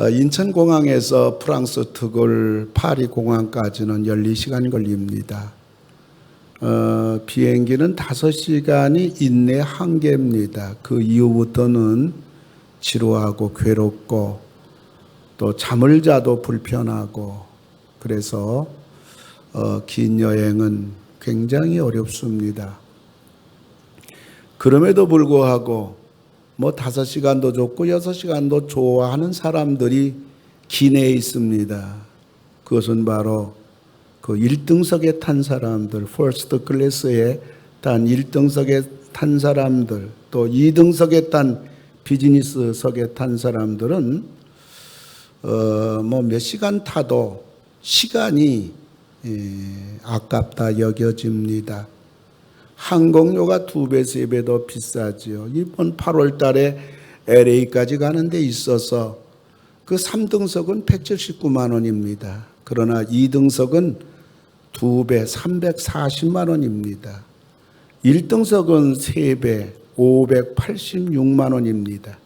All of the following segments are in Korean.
인천공항에서 프랑스 트골 파리 공항까지는 12시간 걸립니다. 비행기는 5시간이 인내 한계입니다. 그 이후부터는 지루하고 괴롭고 또 잠을 자도 불편하고 그래서 긴 여행은 굉장히 어렵습니다. 그럼에도 불구하고 5시간도 좋고 6시간도 좋아하는 사람들이 기내에 있습니다. 그것은 바로 그 1등석에 탄 사람들, 퍼스트 클래스에 탄 1등석에 탄 사람들, 또 2등석에 탄 비즈니스석에 탄 사람들은 몇 시간 타도 시간이 아깝다 여겨집니다. 항공료가 2배, 3배 더 비싸지요. 이번 8월 달에 LA까지 가는 데 있어서 그 3등석은 179만 원입니다. 그러나 2등석은 2배, 340만 원입니다. 1등석은 3배, 586만 원입니다.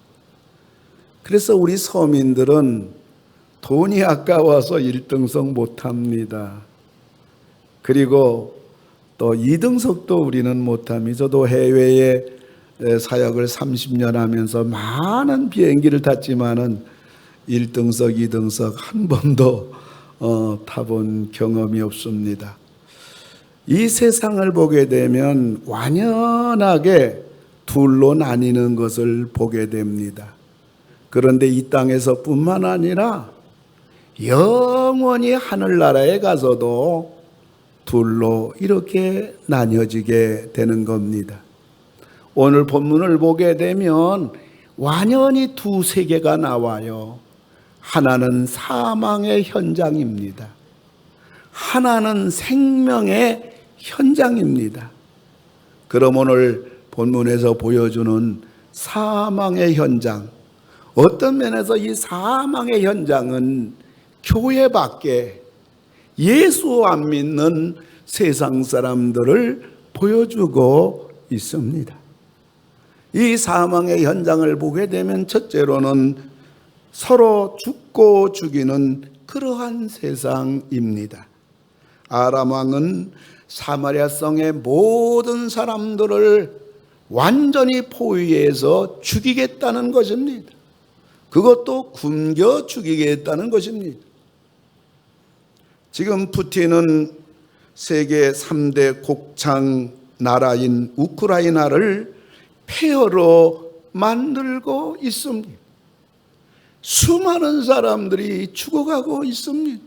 그래서 우리 서민들은 돈이 아까워서 1등석 못합니다. 그리고 또 2등석도 우리는 못합니다. 저도 해외에 사역을 30년 하면서 많은 비행기를 탔지만은 1등석, 2등석 한 번도 타본 경험이 없습니다. 이 세상을 보게 되면 완연하게 둘로 나뉘는 것을 보게 됩니다. 그런데 이 땅에서 뿐만 아니라 영원히 하늘나라에 가서도 둘로 이렇게 나뉘어지게 되는 겁니다. 오늘 본문을 보게 되면 완연히 두 세계가 나와요. 하나는 사망의 현장입니다. 하나는 생명의 현장입니다. 그럼 오늘 본문에서 보여주는 사망의 현장, 어떤 면에서 이 사망의 현장은 교회 밖에 예수 안 믿는 세상 사람들을 보여주고 있습니다. 이 사망의 현장을 보게 되면 첫째로는 서로 죽고 죽이는 그러한 세상입니다. 아람 왕은 사마리아 성의 모든 사람들을 완전히 포위해서 죽이겠다는 것입니다. 그것도 굶겨 죽이겠다는 것입니다. 지금 푸틴은 세계 3대 곡창 나라인 우크라이나를 폐허로 만들고 있습니다. 수많은 사람들이 죽어가고 있습니다.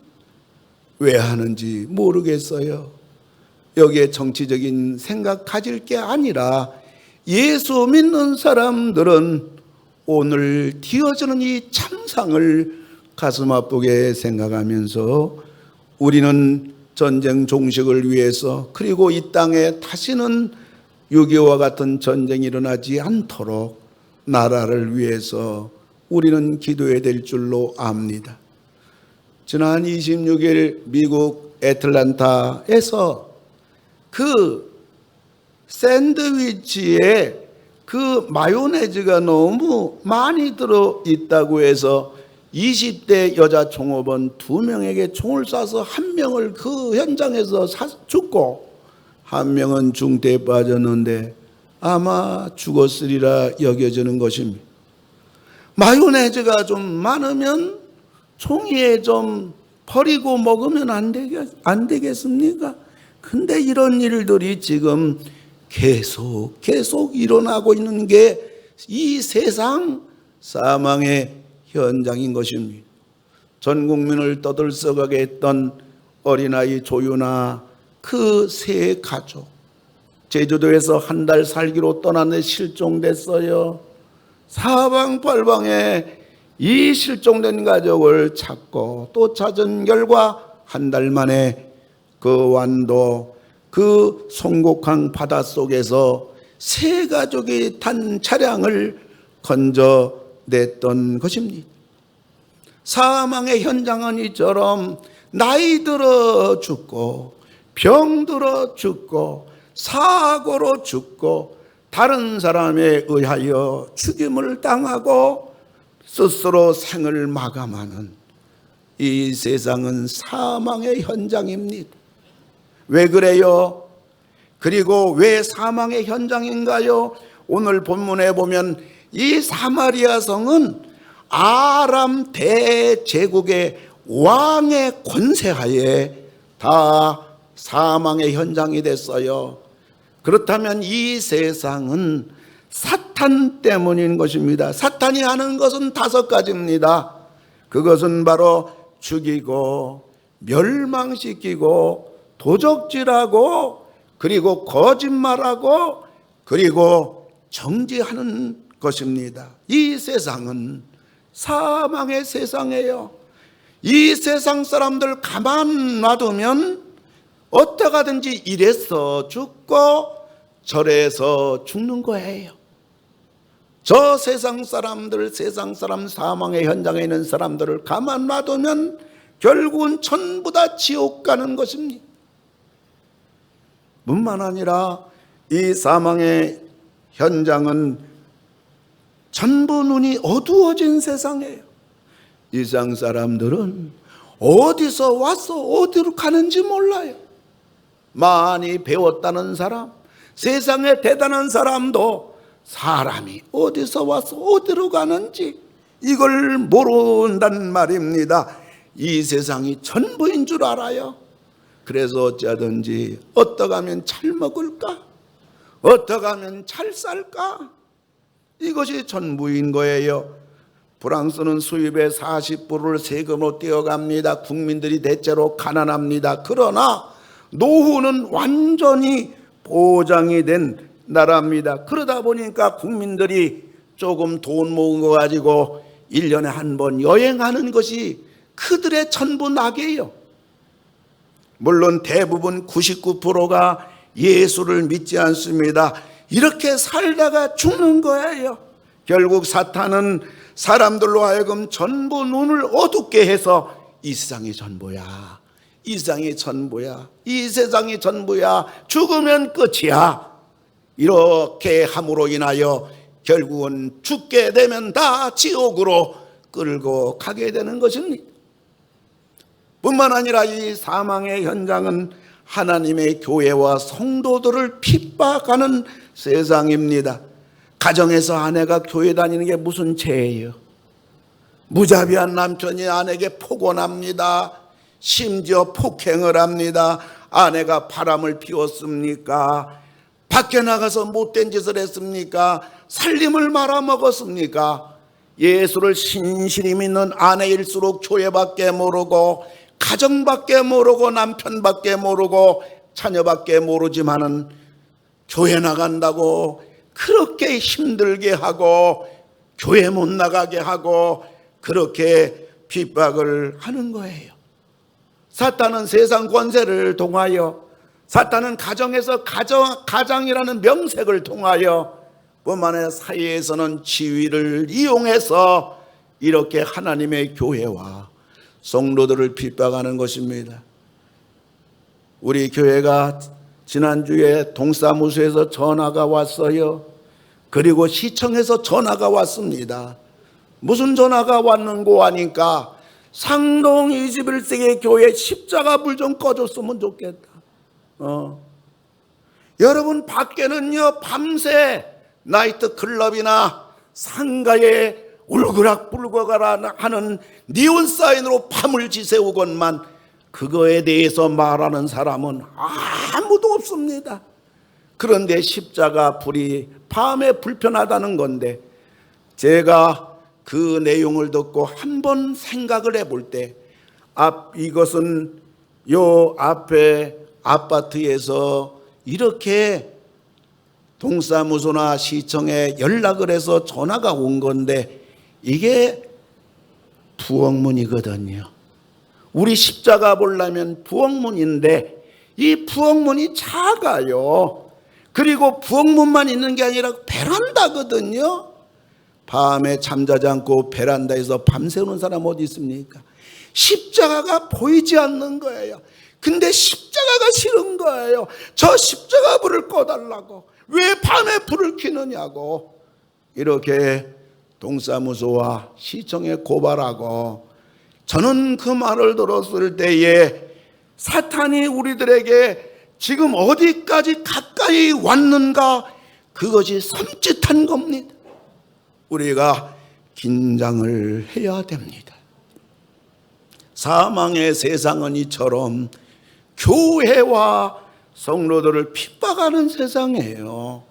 왜 하는지 모르겠어요. 여기에 정치적인 생각 가질 게 아니라 예수 믿는 사람들은 오늘 뒤어지는 이 참상을 가슴 아프게 생각하면서 우리는 전쟁 종식을 위해서 그리고 이 땅에 다시는 6.25와 같은 전쟁이 일어나지 않도록 나라를 위해서 우리는 기도해야 될 줄로 압니다. 지난 26일 미국 애틀랜타에서 그 샌드위치에 그 마요네즈가 너무 많이 들어있다고 해서 20대 여자 총업원 2명에게 총을 쏴서 1명을 그 현장에서 죽고 1명은 중태에 빠졌는데 아마 죽었으리라 여겨지는 것입니다. 마요네즈가 좀 많으면 종이에 좀 버리고 먹으면 안 되겠습니까? 근데 이런 일들이 지금 계속 일어나고 있는 게 이 세상 사망의 현장인 것입니다. 전 국민을 떠들썩하게 했던 어린아이 조유나 그 세 가족, 제주도에서 한 달 살기로 떠났는데 실종됐어요. 사방팔방에 이 실종된 가족을 찾고 또 찾은 결과 한 달 만에 그 완도 그 송곡항 바닷속에서 세 가족이 탄 차량을 건져냈던 것입니다. 사망의 현장은 이처럼 나이 들어 죽고 병들어 죽고 사고로 죽고 다른 사람에 의하여 죽임을 당하고 스스로 생을 마감하는 이 세상은 사망의 현장입니다. 왜 그래요? 그리고 왜 사망의 현장인가요? 오늘 본문에 보면 이 사마리아 성은 아람 대제국의 왕의 권세하에 다 사망의 현장이 됐어요. 그렇다면 이 세상은 사탄 때문인 것입니다. 사탄이 하는 것은 5가지입니다. 그것은 바로 죽이고 멸망시키고 도적질하고 그리고 거짓말하고 그리고 정죄하는 것입니다. 이 세상은 사망의 세상이에요. 이 세상 사람들 가만 놔두면 어떡하든지 이래서 죽고 저래서 죽는 거예요. 저 세상 사람들, 세상 사람 사망의 현장에 있는 사람들을 가만 놔두면 결국은 전부 다 지옥 가는 것입니다. 뿐만 아니라 이 사망의 현장은 전부 눈이 어두워진 세상이에요. 이 세상 사람들은 어디서 와서 어디로 가는지 몰라요. 많이 배웠다는 사람, 세상에 대단한 사람도 사람이 어디서 와서 어디로 가는지 이걸 모른단 말입니다. 이 세상이 전부인 줄 알아요. 그래서 어쩌든지 어떻게 하면 잘 먹을까? 어떻게 하면 잘 살까? 이것이 전부인 거예요. 프랑스는 수입의 40%를 세금으로 떼어갑니다. 국민들이 대체로 가난합니다. 그러나 노후는 완전히 보장이 된 나라입니다. 그러다 보니까 국민들이 조금 돈 모은 거 가지고 1년에 한 번 여행하는 것이 그들의 전부 낙이에요. 물론 대부분 99%가 예수를 믿지 않습니다. 이렇게 살다가 죽는 거예요. 결국 사탄은 사람들로 하여금 전부 눈을 어둡게 해서 이 세상이 전부야, 이 세상이 전부야, 이 세상이 전부야, 죽으면 끝이야, 이렇게 함으로 인하여 결국은 죽게 되면 다 지옥으로 끌고 가게 되는 것입니다. 뿐만 아니라 이 사망의 현장은 하나님의 교회와 성도들을 핍박하는 세상입니다. 가정에서 아내가 교회 다니는 게 무슨 죄예요? 무자비한 남편이 아내에게 폭언합니다. 심지어 폭행을 합니다. 아내가 바람을 피웠습니까? 밖에 나가서 못된 짓을 했습니까? 살림을 말아먹었습니까? 예수를 신실히 믿는 아내일수록 교회밖에 모르고 가정밖에 모르고 남편밖에 모르고 자녀밖에 모르지만은 교회 나간다고 그렇게 힘들게 하고 교회 못 나가게 하고 그렇게 핍박을 하는 거예요. 사탄은 세상 권세를 통하여, 사탄은 가정에서 가장이라는 명색을 통하여 뿐만 아니라 사회에서는 지위를 이용해서 이렇게 하나님의 교회와 성도들을 핍박하는 것입니다. 우리 교회가 지난주에 동사무소에서 전화가 왔어요. 그리고 시청에서 전화가 왔습니다. 무슨 전화가 왔는고 하니까 상동 21세기 교회 십자가 불 좀 꺼줬으면 좋겠다. 여러분 밖에는요 밤새 나이트 클럽이나 상가에 울그락불그락 하는 니온 사인으로 밤을 지새우건만 그거에 대해서 말하는 사람은 아무도 없습니다. 그런데 십자가 불이 밤에 불편하다는 건데 제가 그 내용을 듣고 한번 생각을 해볼 때 이것은 요 앞에 아파트에서 이렇게 동사무소나 시청에 연락을 해서 전화가 온 건데 이게 부엌문이거든요. 우리 십자가 보려면 부엌문인데 이 부엌문이 작아요. 그리고 부엌문만 있는 게 아니라 베란다거든요. 밤에 잠자지 않고 베란다에서 밤새우는 사람 어디 있습니까? 십자가가 보이지 않는 거예요. 근데 십자가가 싫은 거예요. 저 십자가 불을 꺼달라고. 왜 밤에 불을 켜느냐고. 이렇게 동사무소와 시청에 고발하고, 저는 그 말을 들었을 때에 사탄이 우리들에게 지금 어디까지 가까이 왔는가, 그것이 섬찟한 겁니다. 우리가 긴장을 해야 됩니다. 사망의 세상은 이처럼 교회와 성도들을 핍박하는 세상이에요.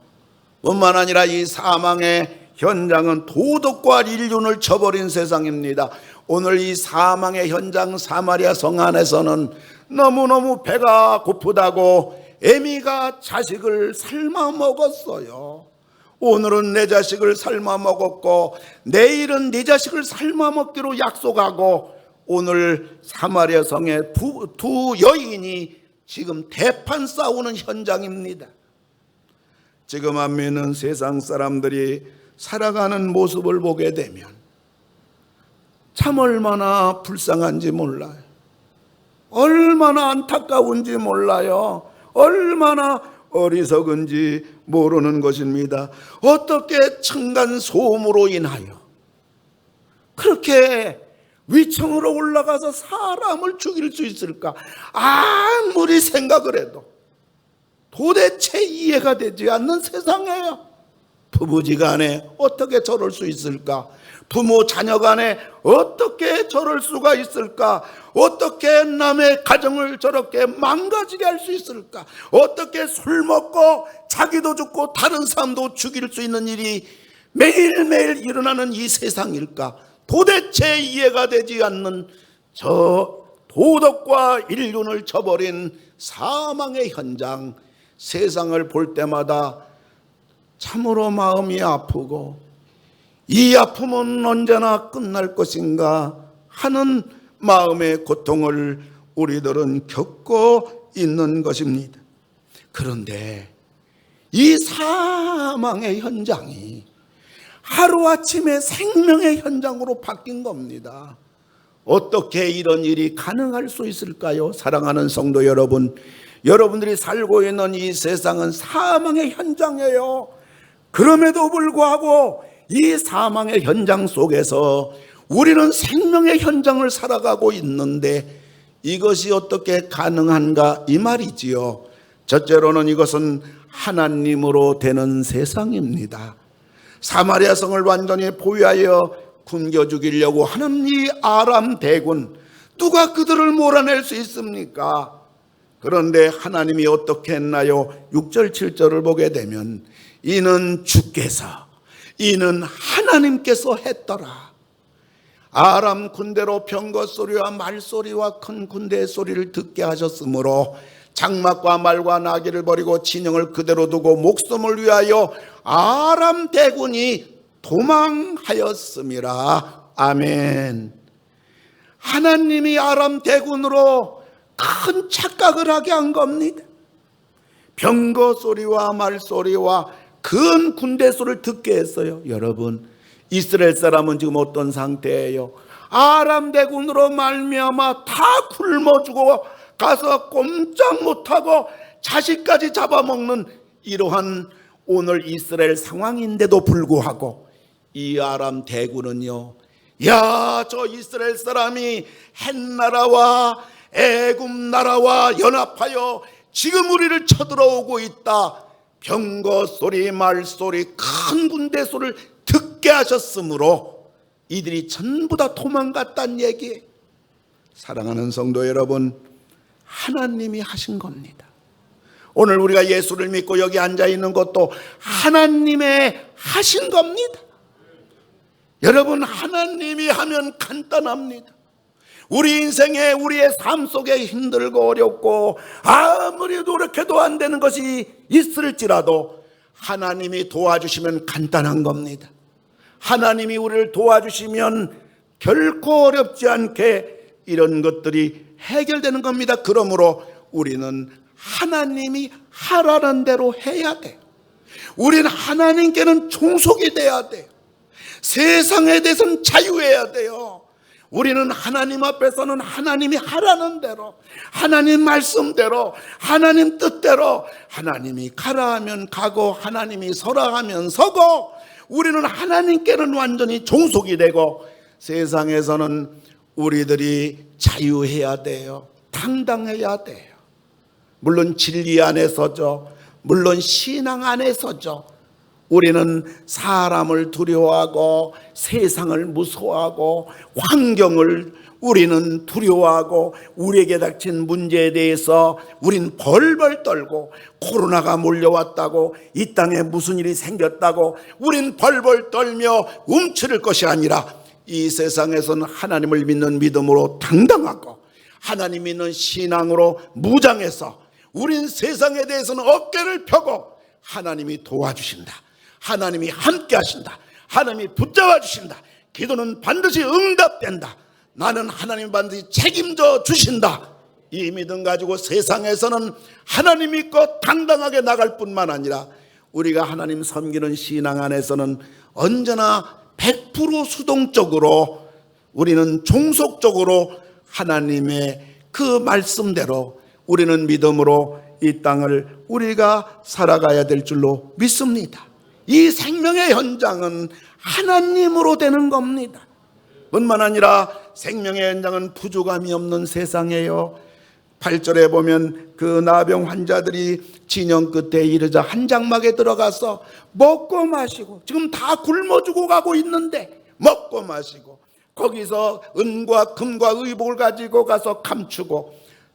뿐만 아니라 이 사망의 현장은 도덕과 인륜을 저버린 세상입니다. 오늘 이 사망의 현장 사마리아 성 안에서는 너무너무 배가 고프다고 애미가 자식을 삶아 먹었어요. 오늘은 내 자식을 삶아 먹었고 내일은 네 자식을 삶아 먹기로 약속하고, 오늘 사마리아 성의 두 여인이 지금 대판 싸우는 현장입니다. 지금 안 믿는 세상 사람들이 살아가는 모습을 보게 되면 참 얼마나 불쌍한지 몰라요. 얼마나 안타까운지 몰라요. 얼마나 어리석은지 모르는 것입니다. 어떻게 층간소음으로 인하여 그렇게 위층으로 올라가서 사람을 죽일 수 있을까? 아무리 생각을 해도 도대체 이해가 되지 않는 세상이에요. 부부지간에 어떻게 저럴 수 있을까? 부모 자녀간에 어떻게 저럴 수가 있을까? 어떻게 남의 가정을 저렇게 망가지게 할 수 있을까? 어떻게 술 먹고 자기도 죽고 다른 사람도 죽일 수 있는 일이 매일매일 일어나는 이 세상일까? 도대체 이해가 되지 않는 저 도덕과 인륜을 저버린 사망의 현장, 세상을 볼 때마다 참으로 마음이 아프고, 이 아픔은 언제나 끝날 것인가 하는 마음의 고통을 우리들은 겪고 있는 것입니다. 그런데 이 사망의 현장이 하루아침에 생명의 현장으로 바뀐 겁니다. 어떻게 이런 일이 가능할 수 있을까요? 사랑하는 성도 여러분, 여러분들이 살고 있는 이 세상은 사망의 현장이에요. 그럼에도 불구하고 이 사망의 현장 속에서 우리는 생명의 현장을 살아가고 있는데, 이것이 어떻게 가능한가 이 말이지요. 첫째로는 이것은 하나님으로 되는 세상입니다. 사마리아 성을 완전히 포위하여 굶겨 죽이려고 하는 이 아람 대군, 누가 그들을 몰아낼 수 있습니까? 그런데 하나님이 어떻게 했나요? 6절 7절을 보게 되면 이는 주께서, 이는 하나님께서 했더라. 아람 군대로 병거 소리와 말소리와 큰 군대의 소리를 듣게 하셨으므로 장막과 말과 나귀를 버리고 진영을 그대로 두고 목숨을 위하여 아람 대군이 도망하였음이라. 아멘. 하나님이 아람 대군으로 큰 착각을 하게 한 겁니다. 병거 소리와 말소리와 큰 군대 소리를 듣게 했어요. 여러분, 이스라엘 사람은 지금 어떤 상태예요? 아람 대군으로 말미암아 다 굶어 죽어 가서 꼼짝 못하고 자식까지 잡아먹는 이러한 오늘 이스라엘 상황인데도 불구하고 이 아람 대군은요, 야, 저 이스라엘 사람이 햇나라와 애굽 나라와 연합하여 지금 우리를 쳐들어오고 있다. 병거 소리, 말 소리, 큰 군대 소리를 듣게 하셨으므로 이들이 전부 다 도망갔다는 얘기예요. 사랑하는 성도 여러분, 하나님이 하신 겁니다. 오늘 우리가 예수를 믿고 여기 앉아 있는 것도 하나님의 하신 겁니다. 여러분, 하나님이 하면 간단합니다. 우리 인생에, 우리의 삶 속에 힘들고 어렵고 아무리 노력해도 안 되는 것이 있을지라도 하나님이 도와주시면 간단한 겁니다. 하나님이 우리를 도와주시면 결코 어렵지 않게 이런 것들이 해결되는 겁니다. 그러므로 우리는 하나님이 하라는 대로 해야 돼요. 우리는 하나님께는 종속이 돼야 돼요. 세상에 대해서는 자유해야 돼요. 우리는 하나님 앞에서는 하나님이 하라는 대로, 하나님 말씀대로, 하나님 뜻대로, 하나님이 가라 하면 가고 하나님이 서라 하면 서고, 우리는 하나님께는 완전히 종속이 되고 세상에서는 우리들이 자유해야 돼요. 당당해야 돼요. 물론 진리 안에서죠. 물론 신앙 안에서죠. 우리는 사람을 두려워하고 세상을 무서워하고 환경을 우리는 두려워하고 우리에게 닥친 문제에 대해서 우린 벌벌 떨고 코로나가 몰려왔다고 이 땅에 무슨 일이 생겼다고 우린 벌벌 떨며 움츠릴 것이 아니라 이 세상에서는 하나님을 믿는 믿음으로 당당하고 하나님 믿는 신앙으로 무장해서 우린 세상에 대해서는 어깨를 펴고 하나님이 도와주신다. 하나님이 함께 하신다. 하나님이 붙잡아 주신다. 기도는 반드시 응답된다. 나는 하나님 반드시 책임져 주신다. 이 믿음 가지고 세상에서는 하나님 믿고 당당하게 나갈 뿐만 아니라 우리가 하나님 섬기는 신앙 안에서는 언제나 100% 수동적으로 우리는 종속적으로 하나님의 그 말씀대로 우리는 믿음으로 이 땅을 우리가 살아가야 될 줄로 믿습니다. 이 생명의 현장은 하나님으로 되는 겁니다. 뿐만 아니라 생명의 현장은 부족함이 없는 세상이에요. 8절에 보면 그 나병 환자들이 진영 끝에 이르자 한 장막에 들어가서 먹고 마시고 지금 다 굶어 죽어 가고 있는데 먹고 마시고 거기서 은과 금과 의복을 가지고 가서 감추고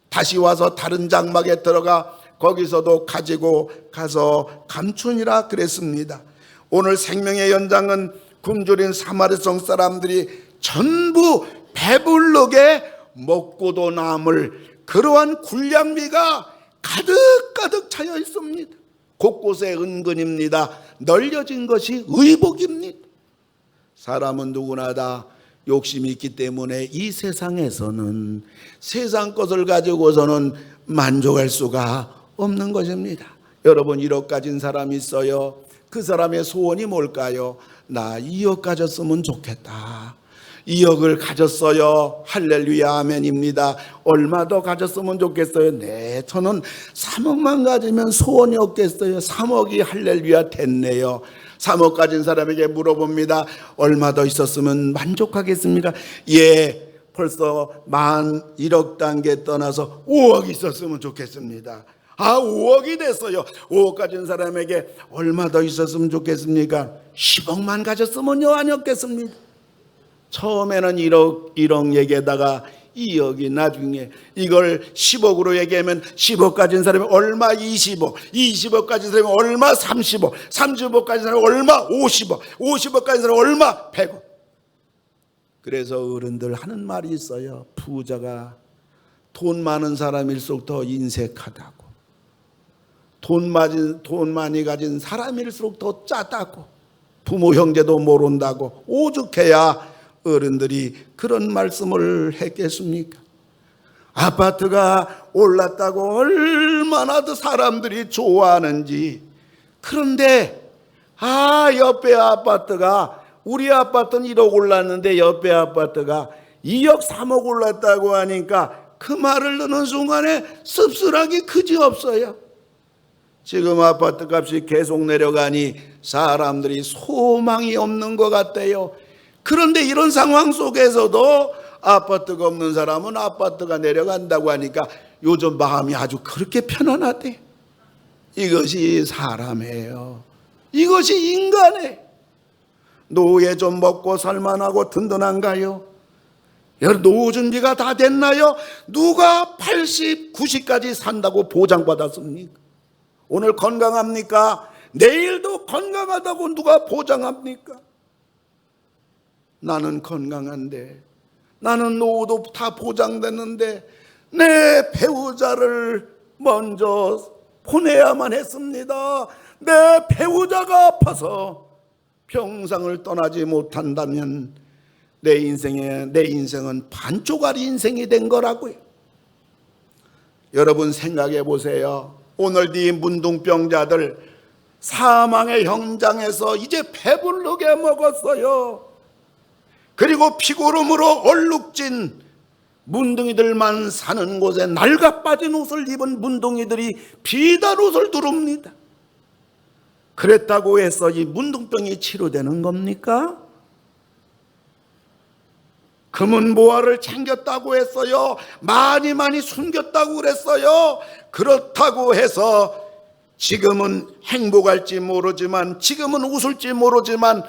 다시 와서 다른 장막에 들어가 거기서도 가지고 가서 감추니라 그랬습니다. 오늘 생명의 연장은 굶주린 사마리성 사람들이 전부 배불르게 먹고도 남을 그러한 군량미가 가득가득 차여 있습니다. 곳곳에 은근입니다. 널려진 것이 의복입니다. 사람은 누구나 다 욕심이 있기 때문에 이 세상에서는 세상 것을 가지고서는 만족할 수가 없는 것입니다. 여러분 1억 가진 사람이 있어요. 그 사람의 소원이 뭘까요? 나 2억 가졌으면 좋겠다. 2억을 가졌어요. 할렐루야 아멘입니다. 얼마 더 가졌으면 좋겠어요? 네, 저는 3억만 가지면 소원이 없겠어요. 3억이 할렐루야 됐네요. 3억 가진 사람에게 물어봅니다. 얼마 더 있었으면 만족하겠습니까? 예, 벌써 1억 단계 떠나서 5억 있었으면 좋겠습니다. 5억이 됐어요. 5억 가진 사람에게 얼마 더 있었으면 좋겠습니까? 10억만 가졌으면요 아니었겠습니까? 처음에는 1억 얘기에다가 2억이 나중에 이걸 10억으로 얘기하면 10억 가진 사람이 얼마 20억, 20억 가진 사람이 얼마 30억, 30억 가진 사람이 얼마 50억, 50억 가진 사람이 얼마 100억. 그래서 어른들 하는 말이 있어요. 부자가 돈 많은 사람일수록 더 인색하다고, 돈 많이 가진 사람일수록 더 짜다고, 부모 형제도 모른다고, 오죽해야 어른들이 그런 말씀을 했겠습니까? 아파트가 올랐다고 얼마나 더 사람들이 좋아하는지. 그런데 옆에 아파트가, 우리 아파트는 1억 올랐는데 옆에 아파트가 2억 3억 올랐다고 하니까 그 말을 듣는 순간에 씁쓸하기 그지없어요. 지금 아파트 값이 계속 내려가니 사람들이 소망이 없는 것 같아요. 그런데 이런 상황 속에서도 아파트가 없는 사람은 아파트가 내려간다고 하니까 요즘 마음이 아주 그렇게 편안하대. 이것이 사람이에요. 이것이 인간이에요. 노예 좀 먹고 살만하고 든든한가요? 노후 준비가 다 됐나요? 누가 80, 90까지 산다고 보장받았습니까? 오늘 건강합니까? 내일도 건강하다고 누가 보장합니까? 나는 건강한데, 나는 노후도 다 보장됐는데 내 배우자를 먼저 보내야만 했습니다. 내 배우자가 아파서 평생을 떠나지 못한다면 내 인생은 반쪽짜리 인생이 된 거라고요. 여러분 생각해 보세요. 오늘 이 문둥병자들 사망의 현장에서 이제 배부르게 먹었어요. 그리고 피고름으로 얼룩진 문둥이들만 사는 곳에 낡아빠진 옷을 입은 문둥이들이 비단 옷을 두릅니다. 그랬다고 해서 이 문둥병이 치료되는 겁니까? 금은보화를 챙겼다고 했어요. 많이 숨겼다고 그랬어요. 그렇다고 해서 지금은 행복할지 모르지만, 지금은 웃을지 모르지만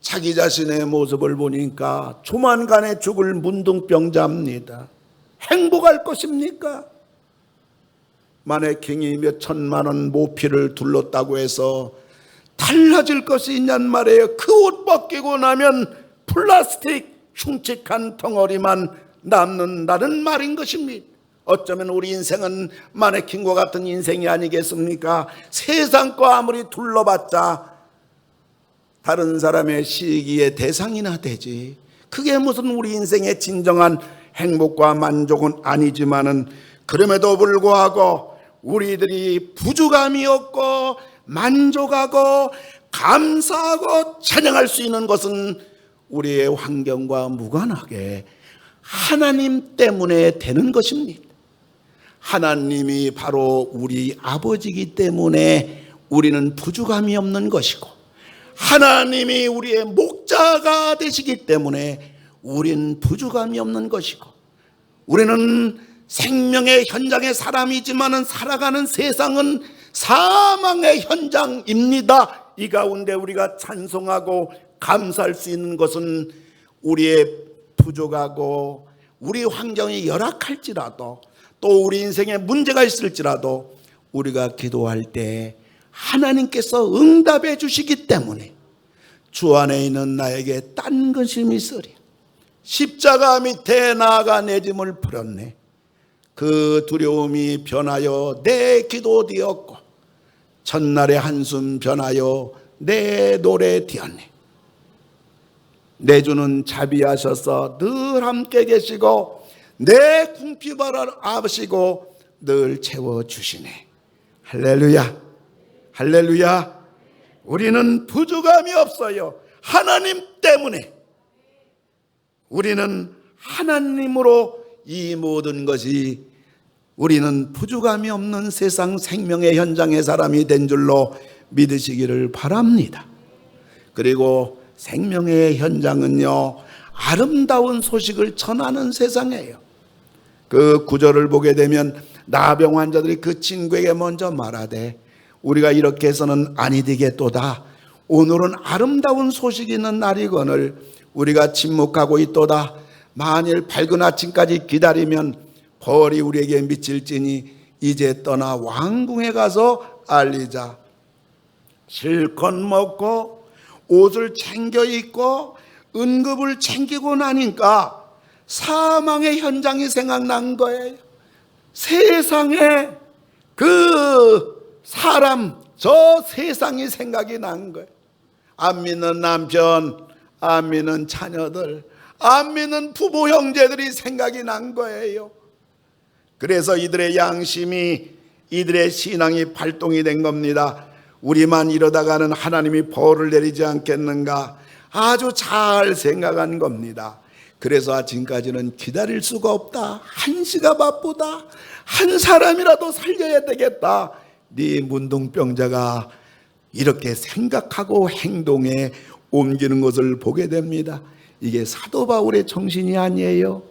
자기 자신의 모습을 보니까 조만간에 죽을 문둥병자입니다. 행복할 것입니까? 마네킹이 몇 천만 원 모피를 둘렀다고 해서 달라질 것이 있냔 말이에요. 그 옷 벗기고 나면 플라스틱 흉측한 덩어리만 남는다는 말인 것입니다. 어쩌면 우리 인생은 마네킹과 같은 인생이 아니겠습니까? 세상 거 아무리 둘러봤자 다른 사람의 시기의 대상이나 되지, 그게 무슨 우리 인생의 진정한 행복과 만족은 아니지만은, 그럼에도 불구하고 우리들이 부족함이 없고 만족하고 감사하고 찬양할 수 있는 것은 우리의 환경과 무관하게 하나님 때문에 되는 것입니다. 하나님이 바로 우리 아버지이기 때문에 우리는 부족함이 없는 것이고, 하나님이 우리의 목자가 되시기 때문에 우리는 부족함이 없는 것이고, 우리는 생명의 현장의 사람이지만 살아가는 세상은 사망의 현장입니다. 이 가운데 우리가 찬송하고 감사할 수 있는 것은 우리의 부족하고 우리 환경이 열악할지라도, 또 우리 인생에 문제가 있을지라도 우리가 기도할 때 하나님께서 응답해 주시기 때문에 주 안에 있는 나에게 딴 근심이 있으리. 십자가 밑에 나아가 내 짐을 풀었네. 그 두려움이 변하여 내 기도 되었고, 첫날의 한숨 변하여 내 노래 되었네. 내 주는 자비하셔서 늘 함께 계시고 내 궁핍을 아시고 늘 채워주시네. 할렐루야, 할렐루야. 우리는 부족함이 없어요. 하나님 때문에. 우리는 하나님으로 이 모든 것이, 우리는 부족함이 없는 세상 생명의 현장의 사람이 된 줄로 믿으시기를 바랍니다. 그리고 생명의 현장은요, 아름다운 소식을 전하는 세상이에요. 그 구절을 보게 되면 나병 환자들이 그 친구에게 먼저 말하되, 우리가 이렇게 해서는 아니 되겠도다. 오늘은 아름다운 소식이 있는 날이거늘 우리가 침묵하고 있도다. 만일 밝은 아침까지 기다리면 벌이 우리에게 미칠지니 이제 떠나 왕궁에 가서 알리자. 실컷 먹고 옷을 챙겨 입고 은급을 챙기고 나니까 사망의 현장이 생각난 거예요. 세상에 그 사람, 저 세상이 생각이 난 거예요. 안 믿는 남편, 안 믿는 자녀들, 안 믿는 부부 형제들이 생각이 난 거예요. 그래서 이들의 양심이, 이들의 신앙이 발동이 된 겁니다. 우리만 이러다가는 하나님이 벌을 내리지 않겠는가, 아주 잘 생각한 겁니다. 그래서 아침까지는 기다릴 수가 없다. 한시가 바쁘다. 한 사람이라도 살려야 되겠다. 네 문둥병자가 이렇게 생각하고 행동에 옮기는 것을 보게 됩니다. 이게 사도 바울의 정신이 아니에요.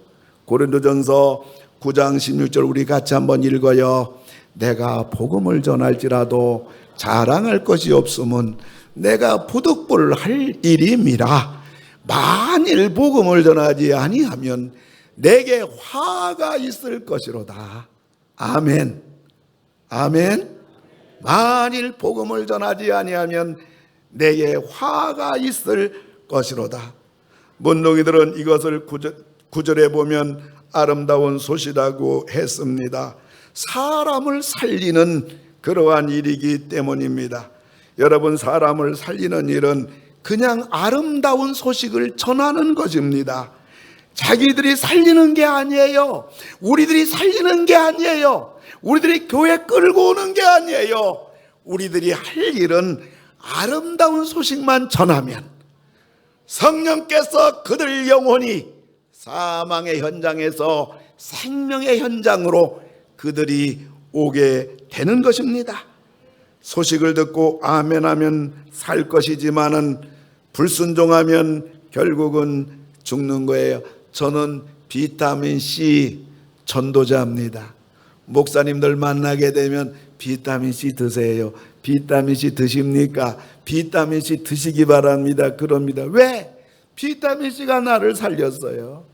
고린도전서 9장 16절 우리 같이 한번 읽어요. 내가 복음을 전할지라도 자랑할 것이 없으면 내가 부득불 할 일임이라. 만일 복음을 전하지 아니하면 내게 화가 있을 것이로다. 아멘, 아멘. 만일 복음을 전하지 아니하면 내게 화가 있을 것이로다. 문둥이들은 이것을 구절에 보면 아름다운 소식이라고 했습니다. 사람을 살리는 그러한 일이기 때문입니다. 여러분, 사람을 살리는 일은 그냥 아름다운 소식을 전하는 것입니다. 자기들이 살리는 게 아니에요. 우리들이 살리는 게 아니에요. 우리들이 교회 끌고 오는 게 아니에요. 우리들이 할 일은 아름다운 소식만 전하면 성령께서 그들 영혼이 사망의 현장에서 생명의 현장으로 그들이 오게 되는 것입니다. 소식을 듣고 아멘하면 살 것이지만은 불순종하면 결국은 죽는 거예요. 저는 비타민C 전도자입니다. 목사님들 만나게 되면 비타민C 드세요. 비타민C 드십니까? 비타민C 드시기 바랍니다. 그럽니다. 왜? 비타민C가 나를 살렸어요.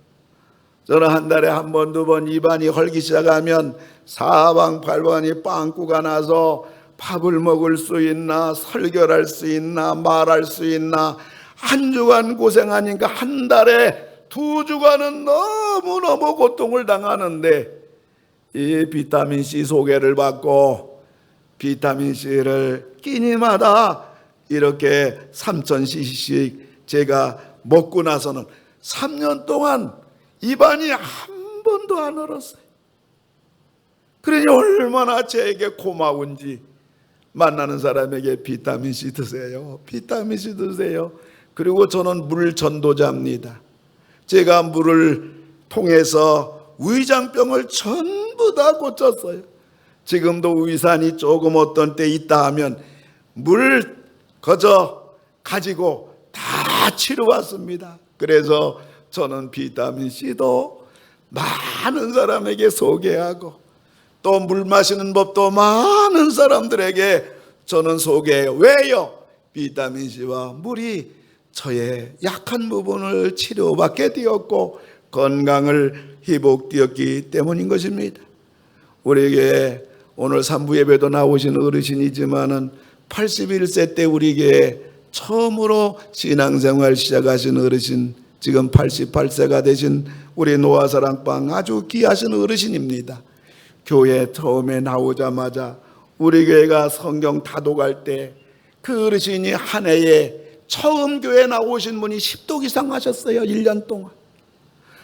저는 한 달에 한 번, 두 번 입안이 헐기 시작하면 사방팔방이 빵꾸가 나서 밥을 먹을 수 있나, 설교할 수 있나, 말할 수 있나, 한 주간 고생하니까 한 달에 2주간은 너무너무 고통을 당하는데, 이 비타민C 소개를 받고 비타민C를 끼니마다 이렇게 3000cc씩 제가 먹고 나서는 3년 동안 입안이 한 번도 안 얼었어요. 그러니 얼마나 제게 고마운지. 만나는 사람에게 비타민C 드세요. 비타민C 드세요. 그리고 저는 물 전도자입니다. 제가 물을 통해서 위장병을 전부 다 고쳤어요. 지금도 위산이 조금 어떤 때 있다 하면 물 거저 가지고 다 치료받습니다. 그래서 저는 비타민C도 많은 사람에게 소개하고 또 물 마시는 법도 많은 사람들에게 저는 소개해요. 왜요? 비타민C와 물이 저의 약한 부분을 치료받게 되었고 건강을 회복되었기 때문인 것입니다. 우리에게 오늘 3부 예배도 나오신 어르신이지만은 81세 때 우리에게 처음으로 신앙생활 시작하신 어르신, 지금 88세가 되신 우리 노아사랑방 아주 귀하신 어르신입니다. 교회 처음에 나오자마자 우리 교회가 성경 다독할 때 그 어르신이 한 해에 처음 교회 나오신 분이 10독 이상 하셨어요. 1년 동안.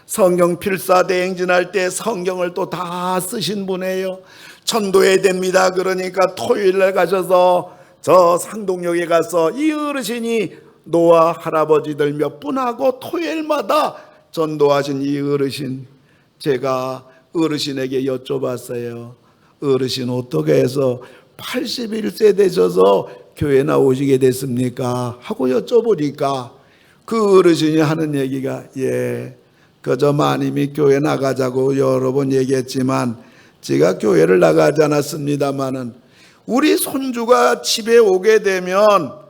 성경 필사대행진할 때 성경을 또 다 쓰신 분이에요. 전도해야 됩니다. 그러니까 토요일날 가셔서 저 상동역에 가서 이 어르신이 노아 할아버지들 몇 분하고 토요일마다 전도하신 이 어르신, 제가 어르신에게 여쭤봤어요. 어르신 어떻게 해서 81세 되셔서 교회 나오시게 됐습니까? 하고 여쭤보니까 그 어르신이 하는 얘기가 그저 마님이 교회 나가자고 여러 번 얘기했지만 제가 교회를 나가지 않았습니다마는 우리 손주가 집에 오게 되면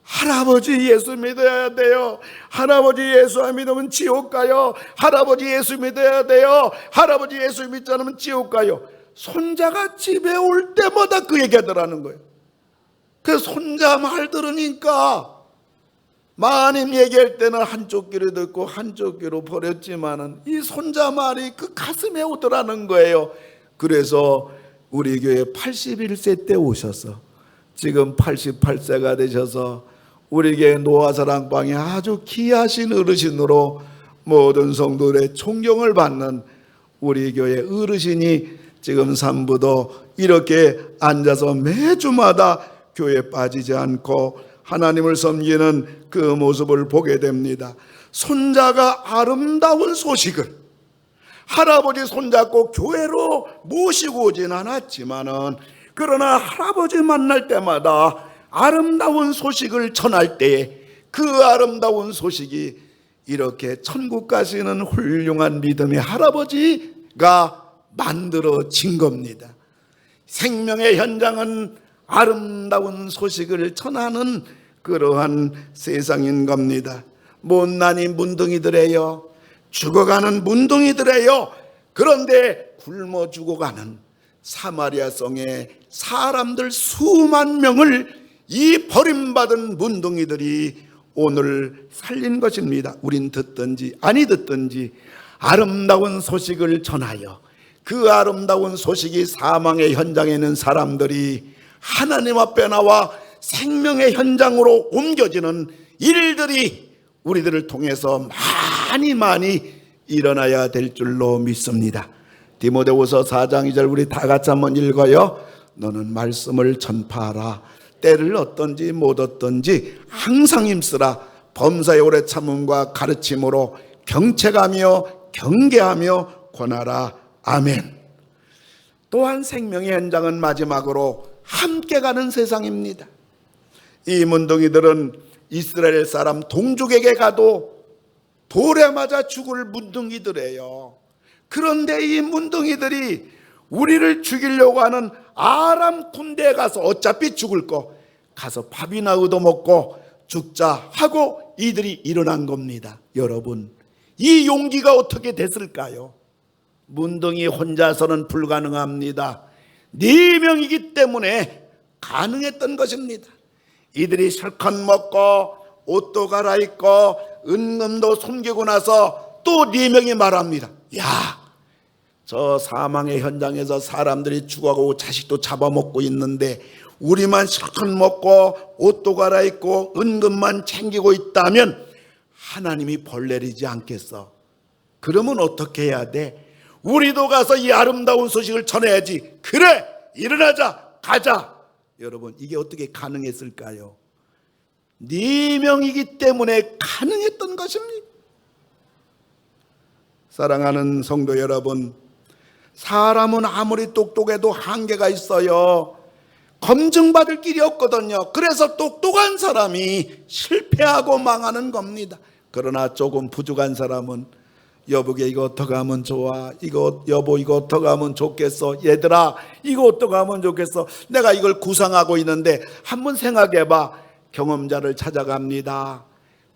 할아버지 예수 믿어야 돼요. 할아버지 예수 안 믿으면 지옥 가요. 할아버지 예수 믿어야 돼요. 할아버지 예수 믿지 않으면 지옥 가요. 손자가 집에 올 때마다 그 얘기하더라는 거예요. 그 손자 말 들으니까 마님 얘기할 때는 한쪽 귀로 듣고 한쪽 귀로 버렸지만은 이 손자 말이 그 가슴에 오더라는 거예요. 그래서 우리 교회 81세 때 오셔서 지금 88세가 되셔서 우리 교회 노아사랑방에 아주 귀하신 어르신으로 모든 성도들의 존경을 받는 우리 교회 어르신이 지금 3부도 이렇게 앉아서 매주마다 교회에 빠지지 않고 하나님을 섬기는 그 모습을 보게 됩니다. 손자가 아름다운 소식을 할아버지 손잡고 교회로 모시고 오진 않았지만은 그러나 할아버지 만날 때마다 아름다운 소식을 전할 때에 그 아름다운 소식이 이렇게 천국 가시는 훌륭한 믿음의 할아버지가 만들어진 겁니다. 생명의 현장은 아름다운 소식을 전하는 그러한 세상인 겁니다. 못난이 문둥이들이에요. 죽어가는 문둥이들이에요. 그런데 굶어 죽어가는 사마리아 성의 사람들 수만 명을 이 버림받은 문둥이들이 오늘 살린 것입니다. 우린 듣든지 아니 듣든지 아름다운 소식을 전하여 그 아름다운 소식이 사망의 현장에 있는 사람들이 하나님 앞에 나와 생명의 현장으로 옮겨지는 일들이 우리들을 통해서 많이 일어나야 될 줄로 믿습니다. 디모데후서 4장 2절 우리 다 같이 한번 읽어요. 너는 말씀을 전파하라. 때를 얻든지 못 얻든지 항상 힘쓰라. 범사의 오래 참음과 가르침으로 경책하며 경계하며 권하라. 아멘. 또한 생명의 현장은 마지막으로 함께 가는 세상입니다. 이 문둥이들은 이스라엘 사람 동족에게 가도 돌에 맞아 죽을 문둥이들이에요. 그런데 이 문둥이들이 우리를 죽이려고 하는 아람 군대에 가서 어차피 죽을 거 가서 밥이나 얻어먹고 죽자 하고 이들이 일어난 겁니다. 여러분, 이 용기가 어떻게 됐을까요? 문둥이 혼자서는 불가능합니다. 4명이기 때문에 가능했던 것입니다. 이들이 실컷 먹고 옷도 갈아입고 은금도 숨기고 나서 또 4명이 말합니다. 야, 저 사망의 현장에서 사람들이 죽어가고 자식도 잡아먹고 있는데 우리만 실컷 먹고 옷도 갈아입고 은금만 챙기고 있다면 하나님이 벌 내리지 않겠어. 그러면 어떻게 해야 돼? 우리도 가서 이 아름다운 소식을 전해야지. 그래, 일어나자, 가자. 여러분, 이게 어떻게 가능했을까요? 4명이기 때문에 가능했던 것입니다. 사랑하는 성도 여러분, 사람은 아무리 똑똑해도 한계가 있어요. 검증받을 길이 없거든요. 그래서 똑똑한 사람이 실패하고 망하는 겁니다. 그러나 조금 부족한 사람은 여보게 이거 어떻게 하면 좋아? 이거 여보 이거 어떻게 하면 좋겠어? 얘들아 이거 어떻게 하면 좋겠어? 내가 이걸 구상하고 있는데 한번 생각해봐. 경험자를 찾아갑니다.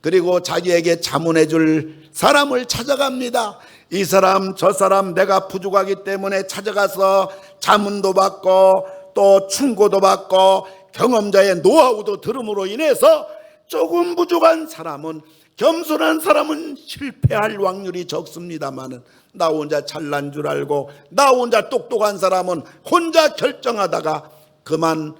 그리고 자기에게 자문해 줄 사람을 찾아갑니다. 이 사람 저 사람 내가 부족하기 때문에 찾아가서 자문도 받고 또 충고도 받고 경험자의 노하우도 들음으로 인해서 조금 부족한 사람은, 겸손한 사람은 실패할 확률이 적습니다만은 나 혼자 잘난 줄 알고 나 혼자 똑똑한 사람은 혼자 결정하다가 그만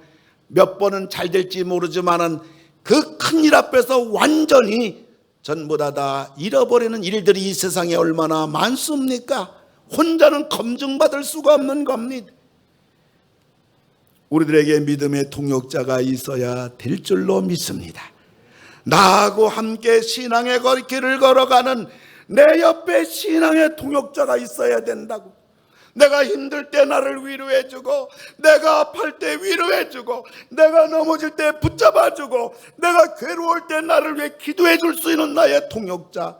몇 번은 잘 될지 모르지만은 그 큰일 앞에서 완전히 전부 다 잃어버리는 일들이 이 세상에 얼마나 많습니까? 혼자는 검증받을 수가 없는 겁니다. 우리들에게 믿음의 동역자가 있어야 될 줄로 믿습니다. 나하고 함께 신앙의 길을 걸어가는 내 옆에 신앙의 동역자가 있어야 된다고. 내가 힘들 때 나를 위로해주고, 내가 아플 때 위로해주고, 내가 넘어질 때 붙잡아주고, 내가 괴로울 때 나를 위해 기도해줄 수 있는 나의 동역자.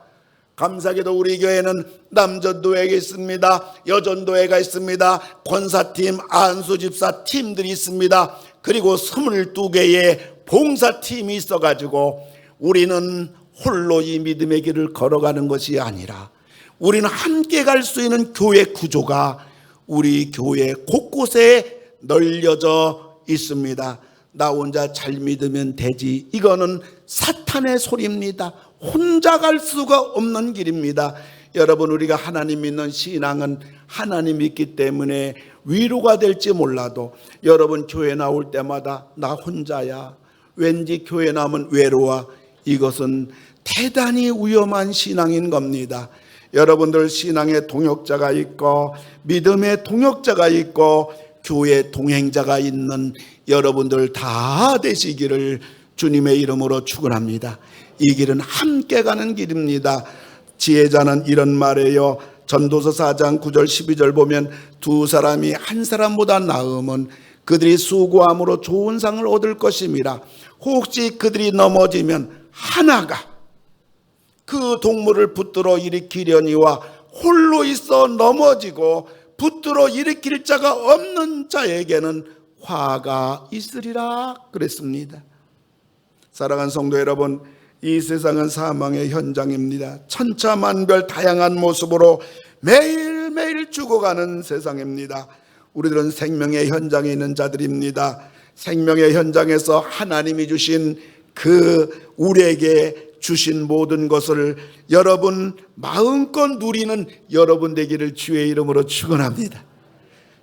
감사하게도 우리 교회는 남전도회가 있습니다. 여전도회가 있습니다. 권사팀, 안수집사 팀들이 있습니다. 그리고 22개의 봉사팀이 있어가지고 우리는 홀로 이 믿음의 길을 걸어가는 것이 아니라 우리는 함께 갈 수 있는 교회 구조가 우리 교회 곳곳에 널려져 있습니다. 나 혼자 잘 믿으면 되지. 이거는 사탄의 소리입니다. 혼자 갈 수가 없는 길입니다. 여러분, 우리가 하나님 믿는 신앙은 하나님 믿기 때문에 위로가 될지 몰라도 여러분 교회 나올 때마다 나 혼자야. 왠지 교회 나오면 외로워. 이것은 대단히 위험한 신앙인 겁니다. 여러분들 신앙의 동역자가 있고 믿음의 동역자가 있고 교회 동행자가 있는 여러분들 다 되시기를 주님의 이름으로 축원합니다. 이 길은 함께 가는 길입니다. 지혜자는 이런 말이에요. 전도서 4장 9절 12절 보면 두 사람이 한 사람보다 나으면 그들이 수고함으로 좋은 상을 얻을 것임이라. 혹시 그들이 넘어지면 하나가 그 동물을 붙들어 일으키려니와 홀로 있어 넘어지고 붙들어 일으킬 자가 없는 자에게는 화가 있으리라 그랬습니다. 사랑하는 성도 여러분, 이 세상은 사망의 현장입니다. 천차만별 다양한 모습으로 매일매일 죽어가는 세상입니다. 우리들은 생명의 현장에 있는 자들입니다. 생명의 현장에서 하나님이 주신 그 우리에게 주신 모든 것을 여러분 마음껏 누리는 여러분 되기를 주의 이름으로 축원합니다.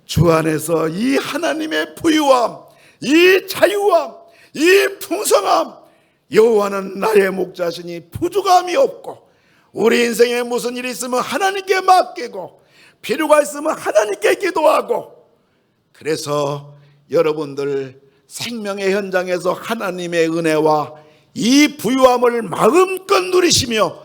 주 안에서 이 하나님의 부유함, 이 자유함, 이 풍성함, 여호와는 나의 목자시니 부족함이 없고 우리 인생에 무슨 일이 있으면 하나님께 맡기고 필요가 있으면 하나님께 기도하고, 그래서 여러분들 생명의 현장에서 하나님의 은혜와 이 부유함을 마음껏 누리시며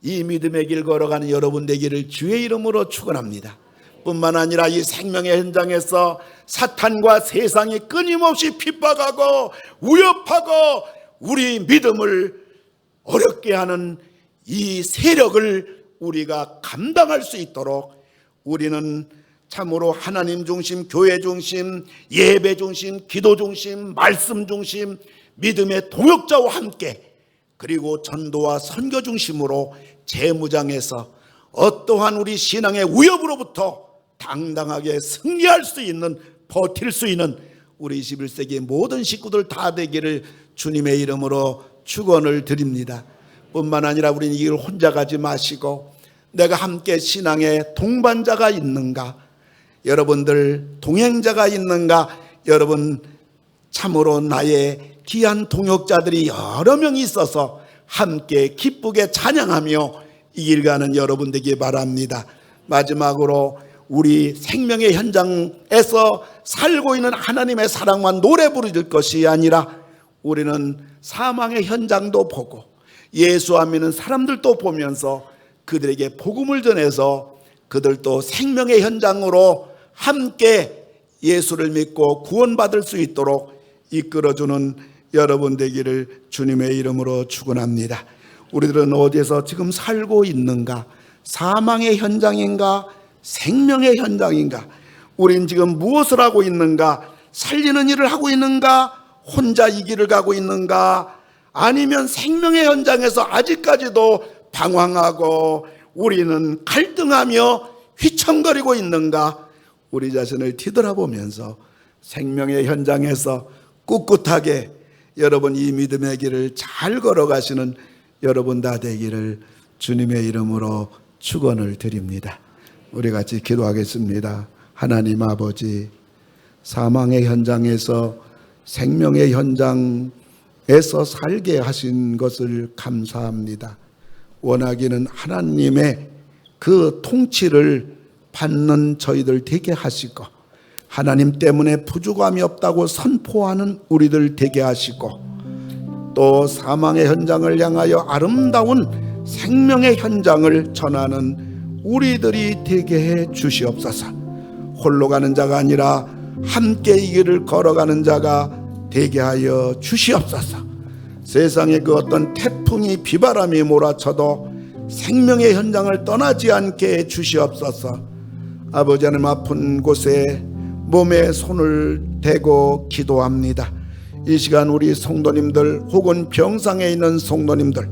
이 믿음의 길 걸어가는 여러분 되기를 주의 이름으로 축원합니다. 뿐만 아니라 이 생명의 현장에서 사탄과 세상이 끊임없이 핍박하고 위협하고 우리 믿음을 어렵게 하는 이 세력을 우리가 감당할 수 있도록 우리는 참으로 하나님 중심, 교회 중심, 예배 중심, 기도 중심, 말씀 중심, 믿음의 동역자와 함께 그리고 전도와 선교 중심으로 재무장해서 어떠한 우리 신앙의 위협으로부터 당당하게 승리할 수 있는, 버틸 수 있는 우리 21세기의 모든 식구들 다 되기를 주님의 이름으로 축원을 드립니다. 뿐만 아니라 우리는 이 길 혼자 가지 마시고 내가 함께 신앙의 동반자가 있는가, 여러분들 동행자가 있는가, 여러분 참으로 나의 귀한 동역자들이 여러 명이 있어서 함께 기쁘게 찬양하며 이 길 가는 여러분 되기 바랍니다. 마지막으로 우리 생명의 현장에서 살고 있는 하나님의 사랑만 노래 부를 것이 아니라 우리는 사망의 현장도 보고 예수 안 믿는 사람들도 보면서 그들에게 복음을 전해서 그들도 생명의 현장으로 함께 예수를 믿고 구원받을 수 있도록 이끌어주는 여러분 되기를 주님의 이름으로 축원합니다. 우리들은 어디에서 지금 살고 있는가? 사망의 현장인가? 생명의 현장인가? 우린 지금 무엇을 하고 있는가? 살리는 일을 하고 있는가? 혼자 이 길을 가고 있는가? 아니면 생명의 현장에서 아직까지도 방황하고 우리는 갈등하며 휘청거리고 있는가? 우리 자신을 뒤돌아보면서 생명의 현장에서 꿋꿋하게 여러분 이 믿음의 길을 잘 걸어가시는 여러분 다 되기를 주님의 이름으로 축원을 드립니다. 우리 같이 기도하겠습니다. 하나님 아버지, 사망의 현장에서 생명의 현장에서 살게 하신 것을 감사합니다. 원하기는 하나님의 그 통치를 받는 저희들 되게 하시고 하나님 때문에 부족함이 없다고 선포하는 우리들 되게 하시고 또 사망의 현장을 향하여 아름다운 생명의 현장을 전하는 우리들이 되게 해 주시옵소서. 홀로 가는 자가 아니라 함께 이 길을 걸어가는 자가 되게 하여 주시옵소서. 세상에 그 어떤 태풍이 비바람이 몰아쳐도 생명의 현장을 떠나지 않게 해 주시옵소서. 아버지 하나님, 아픈 곳에 몸에 손을 대고 기도합니다. 이 시간 우리 성도님들 혹은 병상에 있는 성도님들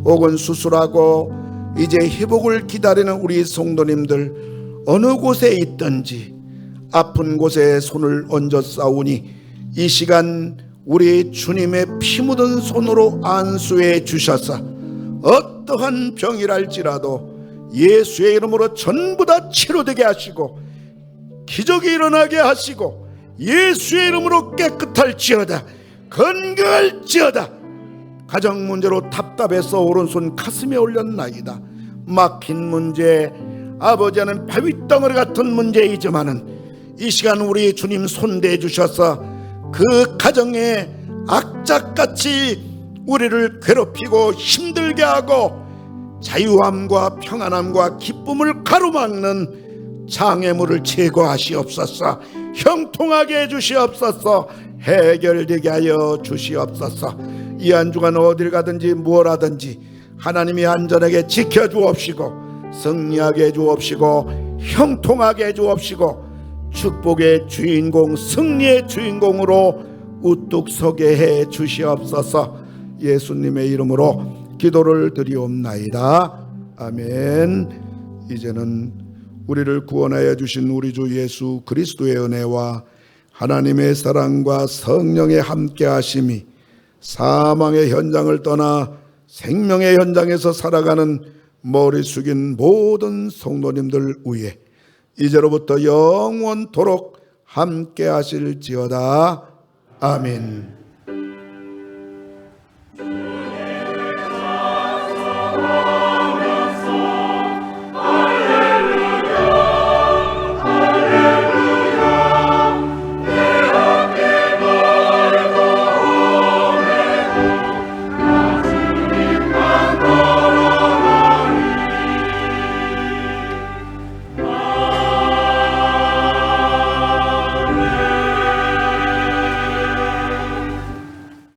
혹은 수술하고 이제 회복을 기다리는 우리 성도님들 어느 곳에 있든지 아픈 곳에 손을 얹어 싸우니 이 시간 우리 주님의 피 묻은 손으로 안수해 주셔서 어떠한 병이랄지라도 예수의 이름으로 전부 다 치료되게 하시고 기적이 일어나게 하시고 예수의 이름으로 깨끗할지어다, 건강할지어다. 가정 문제로 답답해서 오른손 가슴에 올렸나이다. 막힌 문제, 아버지는 바위덩어리 같은 문제이지만은 이 시간 우리 주님 손대해 주셔서 그 가정에 악착같이 우리를 괴롭히고 힘들게 하고 자유함과 평안함과 기쁨을 가로막는 장애물을 제거하시옵소서. 형통하게 해주시옵소서. 해결되게 하여 주시옵소서. 이 한 주간 어딜 가든지 무엇 하든지 하나님이 안전하게 지켜주옵시고 승리하게 해주옵시고 형통하게 해주옵시고 축복의 주인공, 승리의 주인공으로 우뚝 서게 해 주시옵소서. 예수님의 이름으로 기도를 드리옵나이다. 아멘. 이제는 우리를 구원하여 주신 우리 주 예수 그리스도의 은혜와 하나님의 사랑과 성령의 함께하심이 사망의 현장을 떠나 생명의 현장에서 살아가는 머리 숙인 모든 성도님들 위에 이제로부터 영원토록 함께하실지어다. 아멘.